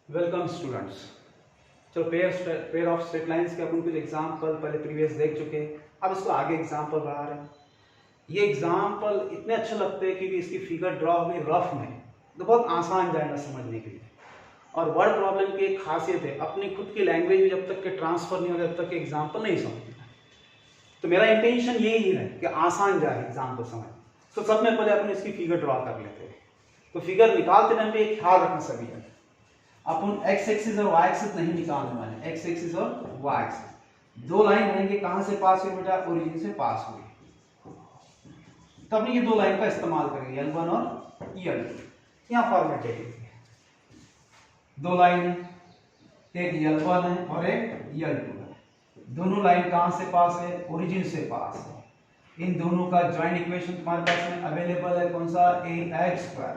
Welcome students. चलो pair of straight lines के अपन कुछ एग्जाम्पल पहले प्रीवियस देख चुके हैं। अब इसको आगे एग्जाम्पल बढ़ा रहे हैं। ये एग्जाम्पल इतने अच्छे लगते हैं क्योंकि इसकी फिगर ड्रॉ हुई रफ में तो बहुत आसान जाएगा समझने के लिए। और वर्ड प्रॉब्लम की एक खासियत है, अपनी खुद की लैंग्वेज में जब तक के ट्रांसफर नहीं होगा तब तक के एग्जाम्पल नहीं समझना। तो मेरा इंटेंशन यही है कि आसान जाए एग्जाम्पल समझ। तो सब में पहले अपन इसकी फिगर ड्रॉ कर लेते हैं। तो फिगर निकालते टाइम पे एक ख्याल रखना सभी है, अपन एक्स एक्सिस और वाई एक्सिस नहीं निकालने वाले। एक्स एक्सिस और वाई एक्सिस दो लाइन रहेंगे, कहां से पास हुई बेटा? ओरिजिन से पास हुई। तब ये दो लाइन का इस्तेमाल करेंगे, L1 और L2। यहां फॉर्मेट दे दीजिए, दो लाइन है, एक L1 है और एक L2 है। दोनों लाइन कहां से पास है? ओरिजिन से पास है। इन दोनों का ज्वाइंट इक्वेशन तुम्हारे पास में अवेलेबल है, कौन सा? ax²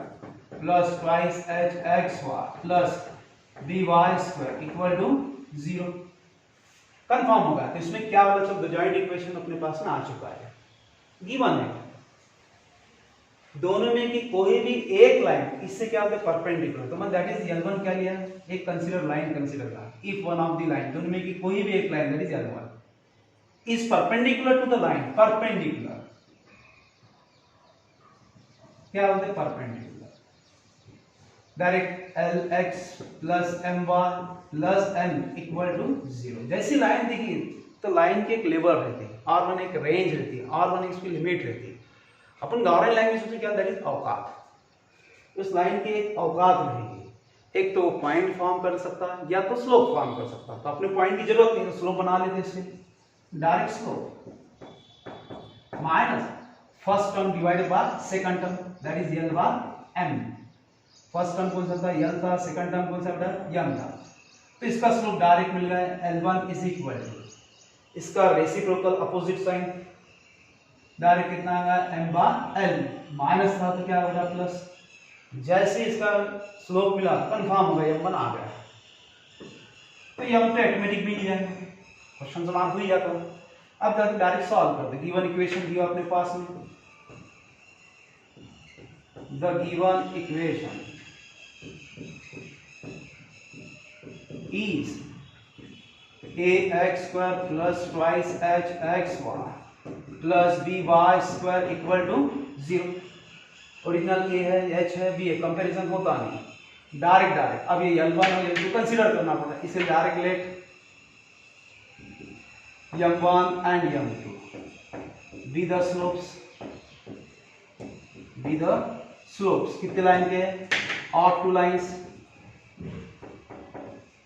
plus twice hxy plus by² equal to 0। Confirm होगा। तो इसमें क्या होगा? सब ज्वाइंट इक्वेशन अपने पास में आ चुका है, गिवन है। दोनों में की कोई भी एक लाइन इससे क्या होता है? परपेंडिकुलर। तो मैं दैट इज L1 क्या लिया? एक कंसीडर लाइन कंसीडर का। If one of the line, दोनों में की कोई भी एक line that is L1 is perpendicular to the line. Perpendicular क्या होता है? Perpendicular. Direct Lx plus My plus n equal to 0। जैसी लाइन देखिए तो लाइन की एक लेवल रहती है, R1 एक रेंज रहती है, R1 इसकी लिमिट रहती है। अपन गवर्नमेंट लैंग्वेज में क्या? दैट इज औकात। उस लाइन की एक औकात रहेगी। एक तो पॉइंट फॉर्म कर सकता है या तो स्लोप फॉर्म कर सकता है। तो अपने पॉइंट की जरूरत नहीं, तो स्लोप बना लेते इससे। Direct slope minus first term divided by second term that is L by m। First term कौन सा था? L था। सेकंड टर्म कौन सा बेटा? m था। तो इसका स्लोप डायरेक्ट मिल गया, L1 इज इक्वल टू इसका रेसिप्रोकल अपोजिट साइन डायरेक्ट कितना आएगा? m by l। माइनस था तो क्या होगा? प्लस। जैसे इसका स्लोप मिला कंफर्म हो गया, m1 आ गया। तो ये हम तो ऑटोमेटिक भी नहीं जाएंगे, क्वेश्चन समाप्त हो जाता है। अब जाके डायरेक्ट सॉल्व कर दे। गिवन इक्वेशन दिया अपने पास में, the given equation is ax² plus twice hxy plus by² equal to 0। Original a है, h है, b है, कंपैरिजन होता नहीं। डायरेक्ट अब ये L1 और L2 कंसीडर करना पड़ता है। इसे direct late M1 and M2 be the slopes कितने लाइन के? Of two lines,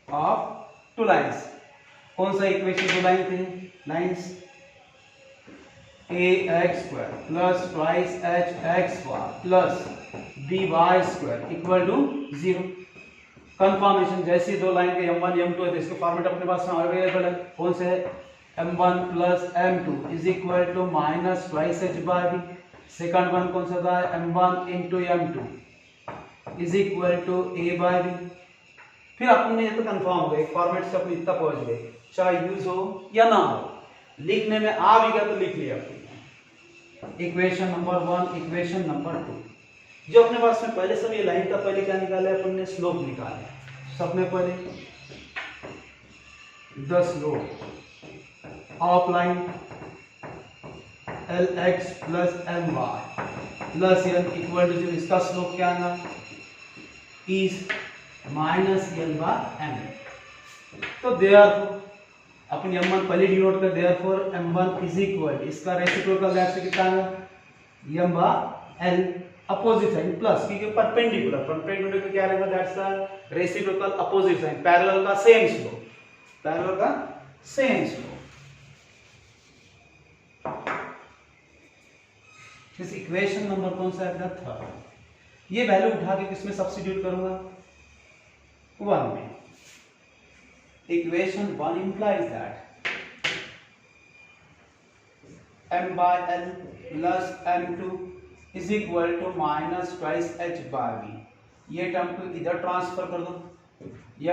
of two lines. कौन सा इक्वेशन? दो लाइन थे, lines ax² plus twice hxy plus by² equal to 0। Confirmation जैसे दो लाइन के M1 M2 है तो इसके फॉर्मेट अपने पास में अवेलेबल है। कौन से है? M1 plus M2 is equal to minus twice h by b। Second one कौन सा था? M1 into M2 is equal to a by b। फिर अपने ये तो कंफर्म हो गया, एक फॉर्मेट से अपने इतना पहुंच गए, चाहे यूज हो या ना हो। लिखने में आ भी गया तो लिख लिया। Equation number 1, equation number 2। जो अपने पास में पहले सब ये लाइन का पहले क्या निकाला है? अपन ने स्लोप निकाला है। सब में पहले the slope of line Lx plus My plus L equal to 0। इसका स्लोप क्या आना? Is minus L by m। तो देयरफॉर अपन M1 पहले डिनोट कर, देयरफॉर M1 इज इक्वल इसका रेसिप्रोकल दैट से कितना आएगा? m by l opposite sign plus, क्योंकि परपेंडिकुलर का क्या रहेगा? That's the reciprocal opposite sign. Parallel का सेम स्लोप, पैरेलल का सेम स्लोप। इस इक्वेशन नंबर कौन सा है? थर्ड। ये वैल्यू उठा के किसमें सब्स्टिट्यूट करूंगा? 1 में। Equation 1 implies that m by l plus m2 is equal to minus twice h by b। ये टर्म को इधर ट्रांसफर कर दो,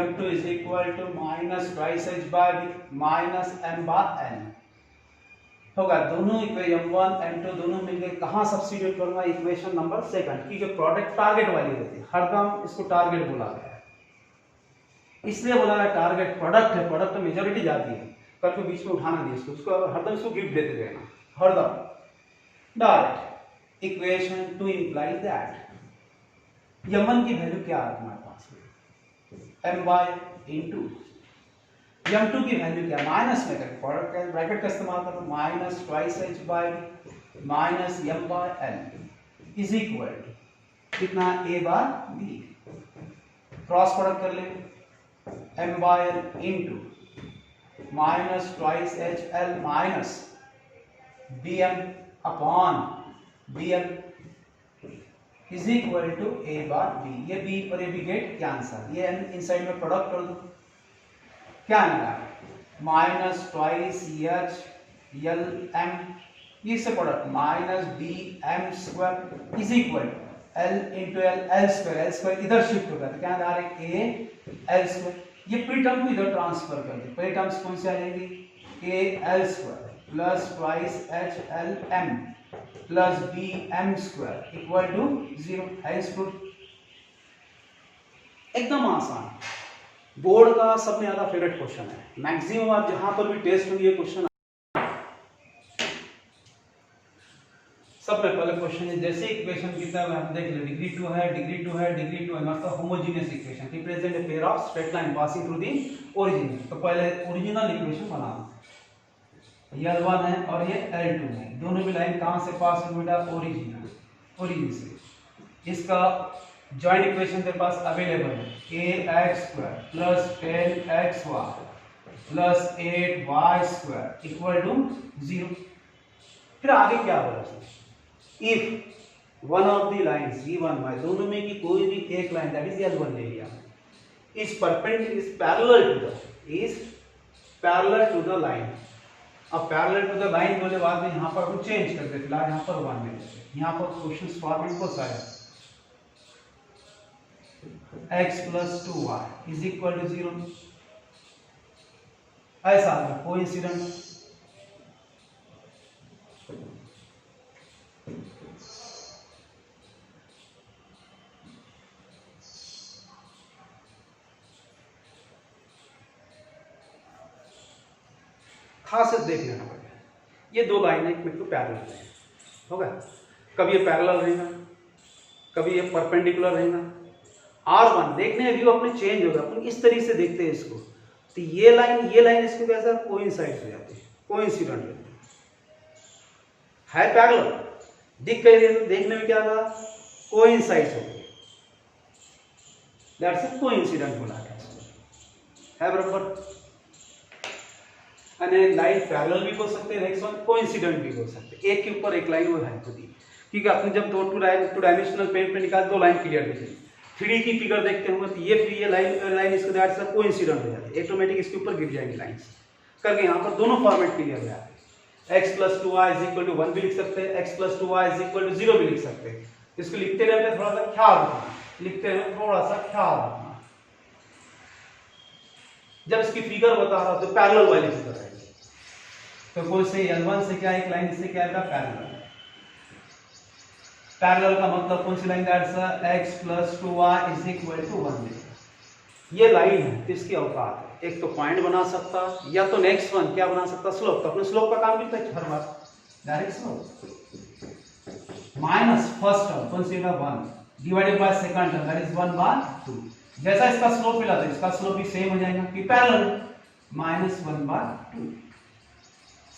m2 is equal to minus twice h by b minus m by n होगा। दोनों equation M1 M2 दोनों मिलके कहां सब्स्टिट्यूट करूंगा? इक्वेशन नंबर सेकंड की। जो प्रोडक्ट टारगेट वाली रहती है, हरदम इसको टारगेट बोला गया है। इसलिए बोला है टारगेट प्रोडक्ट है, प्रोडक्ट में मेजॉरिटी जाती है, कल को बीच में उठाना नहीं उसको हरदम इसको गिफ्ट देते रहना हरदम। Direct equation two imply that m1 की वैल्यू क्या है तुम्हारे पास में m बाय इंटू m2 की वैल्यू क्या, माइनस में करके प्रोडक्ट का ब्रैकेट का इस्तेमाल करो, minus twice h by minus m by l is equal to कितना a by b, cross product कर ले m by l into minus twice h l minus bm upon bl is equal to a बार b। ये b और ये b get cancel, ये inside में product कर दो, क्या मिला minus twice h l m, ये से product minus b m square is equal l into l square इधर शिफ्ट होगा तो क्या आ रहा है a l स्क्वायर, ये प्री टर्म को इधर ट्रांसफर कर दे, प्री टर्म्स कौन सी आ जाएगी a l square plus twice h l m plus b m square equal to 0 है इसको। एकदम आसान, बोर्ड का सबसे ज्यादा फेवरेट क्वेश्चन है, मैक्सिमम आप जहां पर भी टेस्ट होंगे ये क्वेश्चन सब में पहले क्वेश्चन है। जैसे इक्वेशन कितना है आप देख ले, डिग्री 2 है, डिग्री 2 है, डिग्री 2 है, मतलब homogeneous equation represent a pair of straight line passing through the origin. तो पहले ओरिजिनल इक्वेशन बनाना, ये L1 है और ये L2 है, दोनों भी लाइन कहां से पास हुई बेटा ओरिजिन से। इसका जॉइंट इक्वेशन तेरे पास अवेलेबल है ax square plus 10xy plus 8y square equal to 0। फिर आगे क्या बोला, if one of the lines v1y दोनों में की कोई भी एक लाइन दैट इज L1 ले लिया is perpendicular is parallel to the line. अब पैरेलल टू द लाइन बोले बाद में यहां पर हम चेंज कर दे, फिलहाल यहां पर 1 में यहां पर क्वेश्चन फॉर्मेट को सारा x plus 2y is equal to 0 ऐसा है कोइंसिडेंट। खास देख लेना पड़ेगा, ये दो लाइन है एक तो पैरेलल है होगा, कभी ये पैरेलल रहेगा कभी ये परपेंडिकुलर रहेगा। R1 देखने व्यू अपने चेंज होगा, अपन इस तरीके से देखते हैं इसको, तो ये लाइन इसको कैसा कोइंसाइड हो जाती है, कोइंसिडेंट है पैरेलल दिख गई, देखने में क्या होगा कोइंसाइड हो गई, दैट्स इट कोइंसिडेंट बोला है बराबर। लाइन पैरेलल भी हो सकते हैं, नेक्स्ट वन कोइंसिडेंट भी हो सकते हैं, एक के ऊपर एक लाइन वो है खुद ही, क्योंकि आपने जब टू डायमेंशनल पेन पे निकाल दो लाइन क्लियर दिखेगी। 3D की फिगर देखते होंगे तो ये लाइन इसको दैट से कोइंसिडेंट हो जाती है, ऑटोमेटिक इसके ऊपर गिर जाएंगी लाइंस करके। यहाँ पर दोनों फॉर्मेट क्लियर हो जाते हैं, x plus 2y is equal to 1 भी लिख सकते हैं, x plus 2y is equal to 0 भी लिख सकते हैं। इसको लिखते रहते थोड़ा सा ख्याल रखना, लिखते हैं थोड़ा सा ख्याल रखना, जब इसकी फिगर बता रहा तो पैरेलल वाली फिगर है, तो कोई से L1 से क्या एक लाइन इससे क्या है पैरेलल। पैरेलल का मतलब कौन सी line that's x plus 2y is equal to 1। ये लाइन है तो इसकी औकात है, एक तो पॉइंट बना सकता या तो नेक्स्ट वन क्या बना सकता स्लोप। तो अपने स्लोप का काम भी तो हर बार direct slope minus first term कौन सी 1 divided by second term that is 1/2। जैसा इसका स्लोप मिला तो इसका स्लोप भी सेम हो जाएगा कि पैरेलल -1/2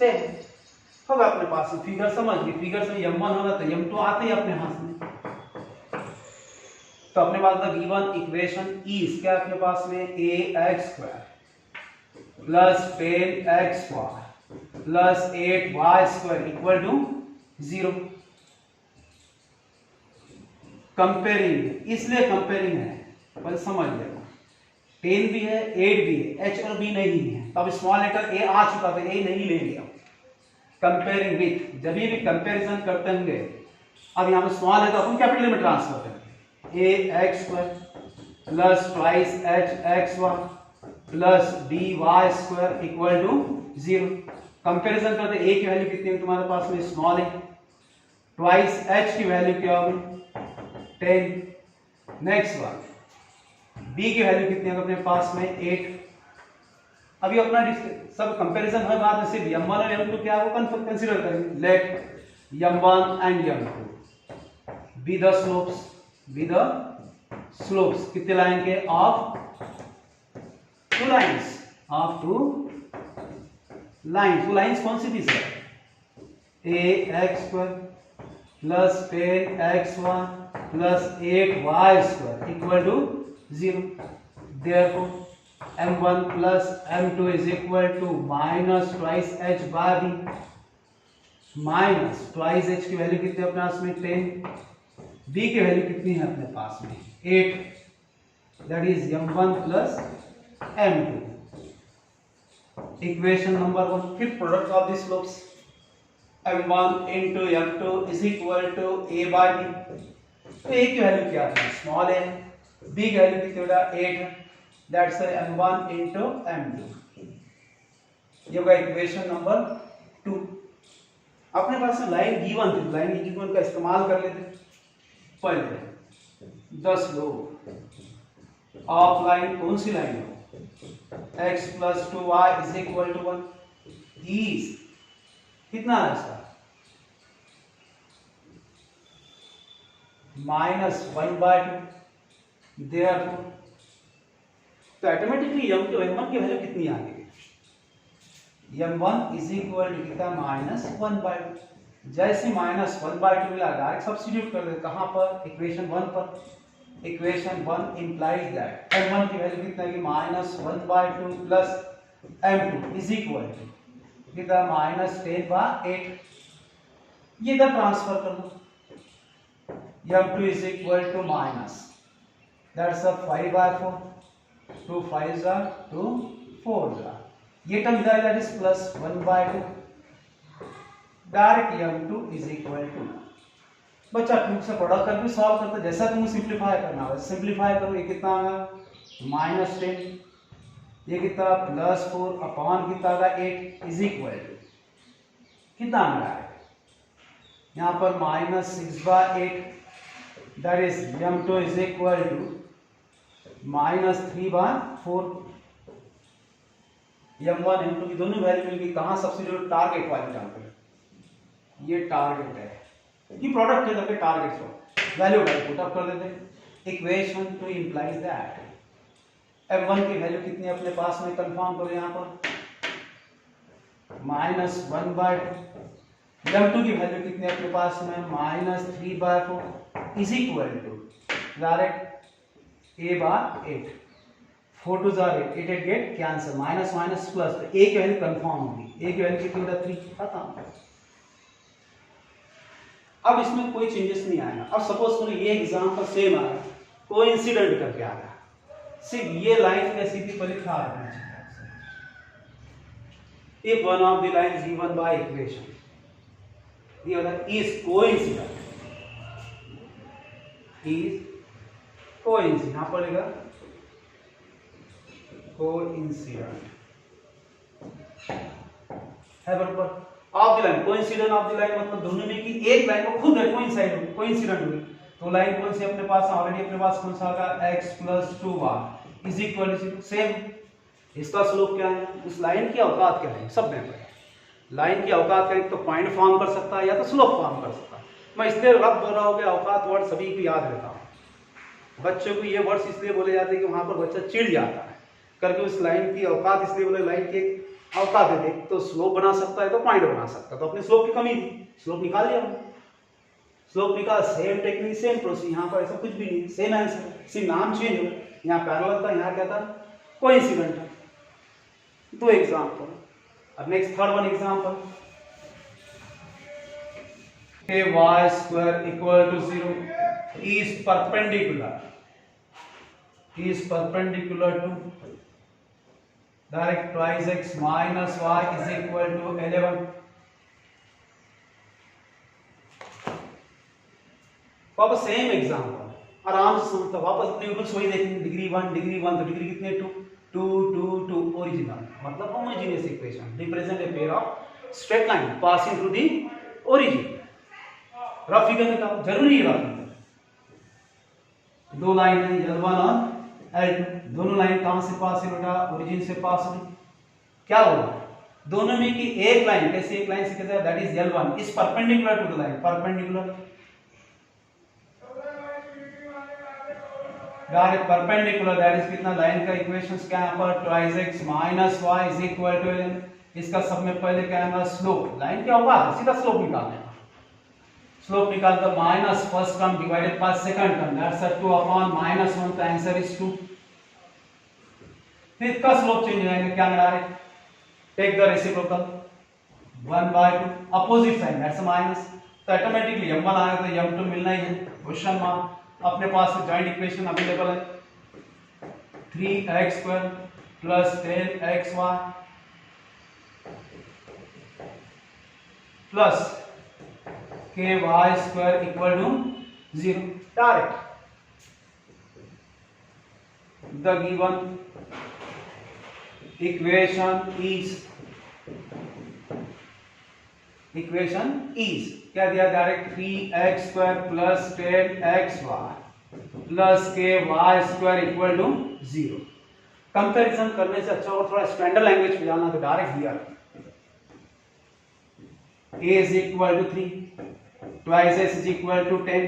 सेम होगा अपने पास। फिगर समझ गए, फिगर से m1 होगा तो m2 आते ही अपने हाथ में। तो अपने पास v1 इक्वेशन इज क्या अपने पास में ax square plus 10xy plus 8y square equal to 0। Comparing, इसलिए कंपेयरिंग है पर समझ लेना, 10 भी है 8 भी है, h और b नहीं है, अब स्मॉल लेटर a आ चुका था, a नहीं ले लिया। कंपेयरिंग विथ, जब भी कंपैरिजन करते होंगे, अब यहाँ पे स्मॉल है तो अपन कैपिटल में ट्रांसफर करेंगे, ax square plus twice hxy plus dy square equal to 0। Comparison करते a की वैल्यू कितनी है तुम्हारे पास में स्मॉल है, ट्वाइस h की वैल्यू क्या होगी 10। नेक्स्ट वन बी की वैल्यू कितनी है अपने पास में 8। अभी अपना सब कंपैरिजन हर बात में सिर्फ m1 और m2 क्या है वो कंसीडर करेंगे। Let m1 and m2 be the slopes कितने लाइन के of two lines two lines कौन सी थी sir ax square plus 10x1 plus 8y square equal to 0। Therefore m1 plus m2 is equal to minus twice h by b minus twice h की value कितनी है अपने पास में 10, b की वैल्यू कितनी है अपने पास में 8, that is m1 plus m2। Equation number 1 फिर product of the slopes m1 into m2 is equal to a by b। तो a की वैल्यू क्या है स्मॉल a, b की वैल्यू कितनी होगा 8, that's m1 into m2। ये होगा इक्वेशन नंबर 2। अपने पास में लाइन गिवन थी, लाइन गिवन का इस्तेमाल कर लेते। पहले 10 लोग ऑफ लाइन कौन सी लाइन हो x plus 2y is equal to 1 is कितना है इसका -1/2। देयरफॉर तो ऑटोमेटिकली m2 m1 की वैल्यू कितनी आ गई m1 इज इक्वल टू कितना -1/2। जैसे -1/2 मिला डायरेक्ट सब्स्टिट्यूट कर दे कहां पर इक्वेशन 1 पर। इक्वेशन 1 इंप्लाइज दैट m1 की वैल्यू कितना है -1/2 plus m2 is equal to कितना -10/8। ये इधर ट्रांसफर कर दो m2 is equal to minus that's a 5/4 2 5s are 2 4s are ये टर्म इधर that is plus 1/2 direct m2 is equal to बच्चा 2 से प्रोडक्ट करके सॉल्व करते जैसा तुमको सिंपलीफाई करना है सिंपलीफाई करो। ये कितना आएगा -10, ये कितना +4 अपॉन कितना आएगा 8 इज इक्वल टू कितना आ रहा है यहाँ पर -6/8 that is m2 is equal to -3/4। m1 m2 की दोनों वैल्यू मिल गई कहां सब्स्टिट्यूट टारगेट वाली टर्म पे। ये टारगेट है कि प्रोडक्ट है करके टारगेट को वैल्यू पुट अप कर देते। इक्वेशन 2 इंप्लाइज दैट m1 की वैल्यू कितनी अपने पास में कंफर्म करो यहाँ पर -1/2, m2 की वैल्यू कितनी अपने पास में -3/4 is equal to direct a/8 4 2 are 8 8 get cancel minus minus plus तो a की वैल्यू कंफर्म होगी। a की वैल्यू कितनी होगा 3 खत्म। अब इसमें कोई चेंजेस नहीं आएगा। अब सपोज करो ये एग्जांपल सेम आया कोइंसिडेंट करके आ गया सिर्फ ये लाइन कैसी थी पर लिखा है if one of the lines given by equation ये वाला is coincident यहां पर लिखा कोइंसिडेंट है बराबर of the line. Coincident of the line मतलब दोनों में की एक लाइन को खुद कोइंसिडेंट हुई तो लाइन कौन सी अपने पास ऑलरेडी अपने पास कौन सा होगा x + 2y is equal to same. इसका स्लोप क्या है उस लाइन की औकात क्या है सब में लाइन की औकात क्या है तो पॉइंट फॉर्म कर सकता है या तो स्लोप फॉर्म कर सकता है। मैं इसलिए रब बोल रहा हूँ कि औकात वर्ड सभी को याद रहता हूँ। बच्चों को ये वर्ड्स इसलिए बोले जाते हैं कि वहां पर बच्चा चिढ़ जाता है करके उस लाइन की औकात इसलिए बोले लाइन की औकात है तो स्लोप बना सकता है तो पॉइंट बना सकता है तो अपने स्लोप की कमी थी स्लोप निकाल लिया स्लोप निकाल सेम टेक्निक सेम प्रोसेस। यहाँ पर ऐसा कुछ भी नहीं सेम आंसर सिर्फ नाम चेंज हो यहाँ पैरेलल था यहाँ क्या था कोइंसिडेंट था। दो एग्जांपल। अब next third one example y square equal to 0 is perpendicular to direct twice x minus y is equal to 11। वापस सेम एग्जांपल आराम से समझता वापस अपने रूल्स वही देखेंगे डिग्री 1 तो डिग्री कितने 2 ओरिजिनल मतलब homogeneous equation represent a pair of straight line passing through the origin. Rough figure निकालो जरूरी है रफ फिगर। दो लाइन है L1 और L2। दोनों लाइन कहां से पास है बेटा? ओरिजिन से पास हुई। क्या होगा दोनों में कि एक लाइन, कैसे एक लाइन से कहते हैं, that is L1 is perpendicular to the line, perpendicular, direct perpendicular, that is कितना, लाइन का इक्वेशंस क्या है यहाँ पर, twice x minus y is equal to ln। इसका सब में पहले क्या है, स्लोप, लाइन क्या होगा, सीधा स्लोप निकालना है। स्लोप निकालकर minus first term divided by second term, that's 2 upon minus 1, का आंसर इज 2। फिर इसका स्लोप चेंज हो जाएगा, क्या direct take the reciprocal 1/2, opposite sign that's minus, तो ऑटोमेटिकली m1 आएगा तो m2 मिलना ही है। क्वेश्चन मार्क, अपने पास जॉइंट इक्वेशन अवेलेबल है 3x² plus 10xy plus ky² equal to 0। Direct the given equation is क्या दिया, direct 3x² plus 10xy plus ky² equal to 0। Comparison करने से अच्छा और थोड़ा स्टैंडर्ड लैंग्वेज में जाना तो direct here a is equal to 3, twice s is equal to 10,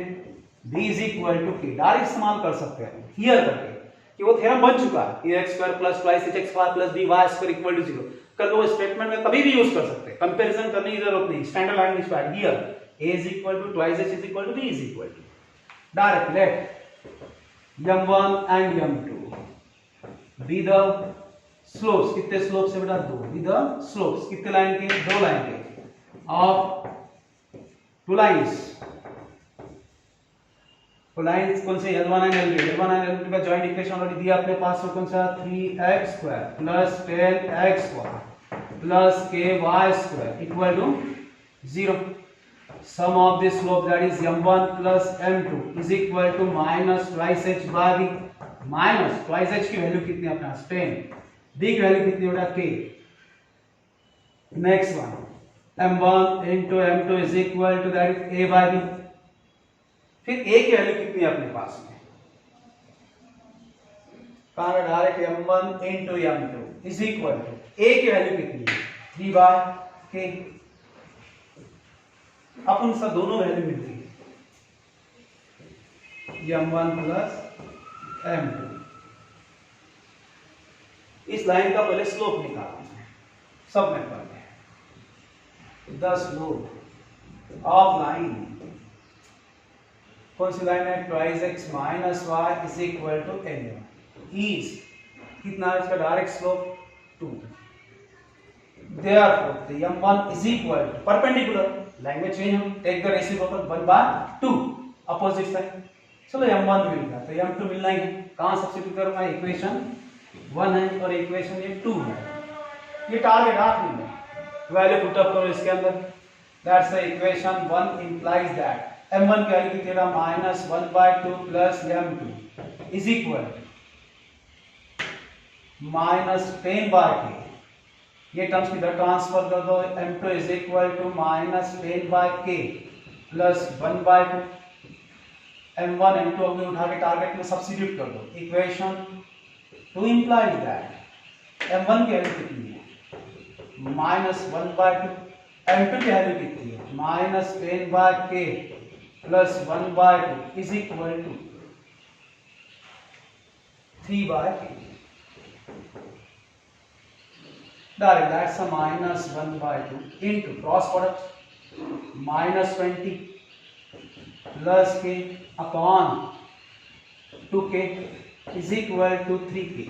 b is equal to k, direct इस्तेमाल कर सकते हैं हियर करके कि वो थ्योरम बन चुका है, ax² plus twice hx² plus by² equal to 0 कर दो, स्टेटमेंट में कभी भी यूज कर सकते हैं, कंपैरिजन करने की जरूरत नहीं, स्टैंडर्ड लैंग्वेज पर here a is equal to twice h is equal to b is equal to, direct late m1 and m2 be the slopes, कितने स्लोप्स है बेटा, 2, be the slopes, कितने लाइन के, 2 लाइन के of 2 lines, तो lines कौन से, L1 and L2, L1 and L2 का जॉइंट इक्वेशन ऑलरेडी दिया अपने पास, तो कौन सा, 3x² plus 10xy plus ky² equal to 0। Sum of the slope that is m1 plus m2 is equal to minus twice h by b, minus twice h की value कितनी है अपना 10, b की वैल्यू कितनी बेटा k। Next one m1 into m2 is equal to that is a by b, फिर a की value कितनी है अपने पास में, कहां direct m1 into m2 is equal to a की वैल्यू कितनी है 3 by k, अपन सब दोनों वैल्यू मिल रही है m1 प्लस m2। इस लाइन का पहले स्लोप निकालना है, सब में पहले the slope of line, कौन सी लाइन है, twice x minus y is equal to n, इज कितना है इसका direct slope 2, therefore the m1 is equal to perpendicular, language change हम take the reciprocal 1/2 opposite sign, चलो m1 मिल गया तो m2 मिलना ही है, कहां सब्स्टिट्यूट करूंगा, इक्वेशन 1 है और इक्वेशन ये 2 है, ये टारगेट आखिरी में वैल्यू पुट अप करो इसके अंदर, that's the equation 1 implies that m1 की वैल्यू कितनी है, minus 1/2 plus m2 is equal minus 10/k, ये टर्म्स की इधर ट्रांसफर कर दो, m2 is equal to minus 10/k plus 1/2, m1 m2 अपने उठा के टारगेट में सब्स्टिट्यूट कर दो, इक्वेशन 2 implies that m1 की वैल्यू कितनी है, माइनस 1/2, m2 की वैल्यू कितनी है, minus 10/k plus 1/2 is equal to 3/k, direct that's a minus 1/2 into cross product minus 20 plus k upon 2k is equal to 3k।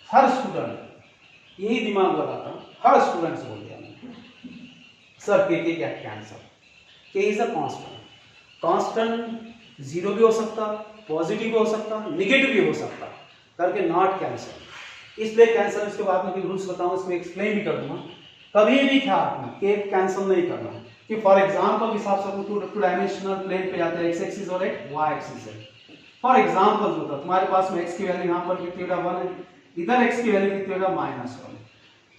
हर student यही दिमाग लगाता हूं, हर स्टूडेंट से बोल दिया सर के क्या आंसर, के is a constant, constant zero भी हो सकता, पॉजिटिव भी हो सकता, नेगेटिव भी हो सकता, करके नॉट कैंसिल, इसलिए कैंसिल इसके बाद में रूल्स बताऊं, इसको एक्सप्लेन भी कर दूंगा, कभी भी ख्याल रखना के कैंसिल नहीं करना कि फॉर एग्जांपल हिसाब से टू डायमेंशनल प्लेन पे जाते हैं, एक्स एक्सिस और एक वाई एक्सिस है, फॉर एग्जांपल होता तुम्हारे पास में x की वैल्यू यहां पर कितनी होगा 1 है, इधर x की वैल्यू कितनी होगा -1,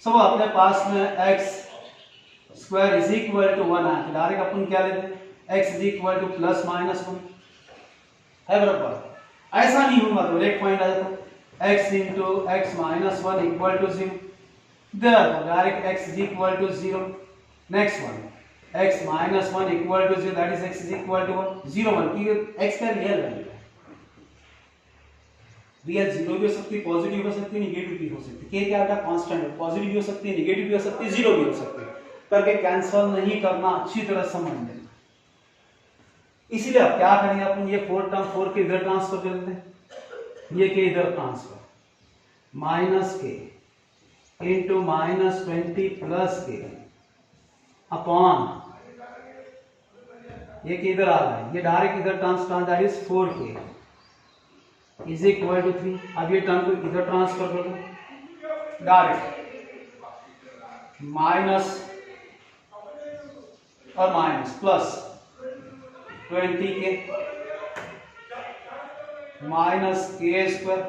सब अपने पास में x square is equal to 1 है, डायरेक्ट अपन क्या लेते हैं x is equal to plus minus 1 है बराबर, ऐसा नहीं होगा तो एक पॉइंट आ जाता x into x minus one equal to 0, therefore direct x is equal to 0. Next one, x minus 1 equal to 0, that is x is equal to 1, 0 1 की x का रियल वैल्यू है, रियल 0 भी हो सकती है, पॉजिटिव हो सकती है, निगेटिव भी हो सकती है, k क्या होता है कांस्टेंट है, पॉजिटिव भी हो सकती है, निगेटिव भी हो सकती है, 0 भी हो सकती है, करके कैंसिल नहीं करना, अच्छी तरह समझ लेना। इसीलिए आप क्या करेंगे, अपन ये 4 टर्म 4 के इधर ट्रांसफर कर देते हैं, ये के इधर transfer, minus k into minus 20 plus k upon ये कि इधर आ रहा है, ये डायरेक्ट इधर transfer, that is 4k is equal to 3। अब ये टर्म को इधर ट्रांसफर कर दो, डायरेक्ट माइनस और माइनस प्लस 20k माइनस के स्क्वायर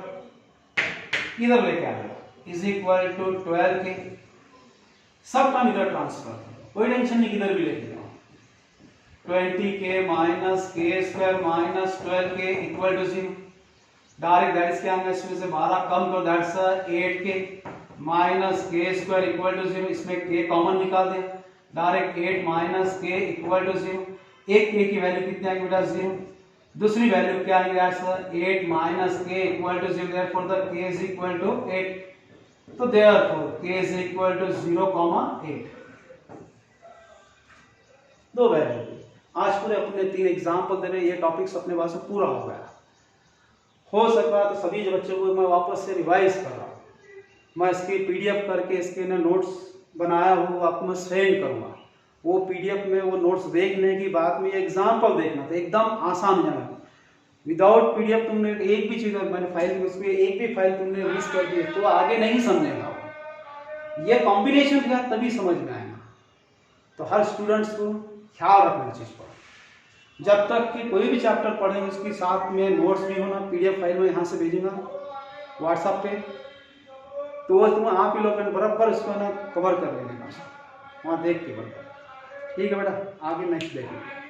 इधर लेके आ गया इज इक्वल टू 12k, सब टर्म इधर ट्रांसफर, कोई टेंशन नहीं किधर भी लेके जाओ, 20k माइनस के square minus 12k equal to 0, direct that is क्या होगा, इसमें से 12 कम करो, दैट्स 8k माइनस के स्क्वायर इक्वल टू 0, इसमें k कॉमन निकाल दे, direct 8 minus k equal to 0, एक k की वैल्यू कितनी आएगी बेटा 0, दूसरी वैल्यू क्या आएगी that's 8 minus k equal to 0, therefore the k is equal to 8, तो therefore k is equal to 0,8, दो वैल्यू। आज पूरे अपने 3 एग्जांपल दे रहे, ये टॉपिक्स अपने पास पूरा हो गया, हो सका तो सभी बच्चों को मैं वापस से रिवाइज कर रहा हूँ, मैं इसकी पीडीएफ करके इसके ना नोट्स बनाया हूँ, आपको मैं सेंड करूँगा, वो पीडीएफ में वो नोट्स देखने की बाद में एग्जाम्पल देखना तो एकदम आसान हो जाएगा। विदाउट पीडीएफ तुमने एक भी चीज़ मैंने फाइल में उसमें एक भी फाइल तुमने मिस कर दी तो आगे नहीं समझेगा, ये कॉम्बिनेशन क्या तभी समझ में आएगा। तो हर स्टूडेंट्स को ख्याल रखना चीज़ पर, जब तक कि कोई भी चैप्टर पढ़ेंगे उसके साथ में नोट्स भी होना, पीडीएफ फाइल में यहाँ से भेजूंगा व्हाट्सएप पे, तो तुम आप ही लोग बराबर उसको ना कवर कर लेने का, वहाँ देख के बराबर। ठीक है बेटा, आगे नेक्स्ट देखेंगे।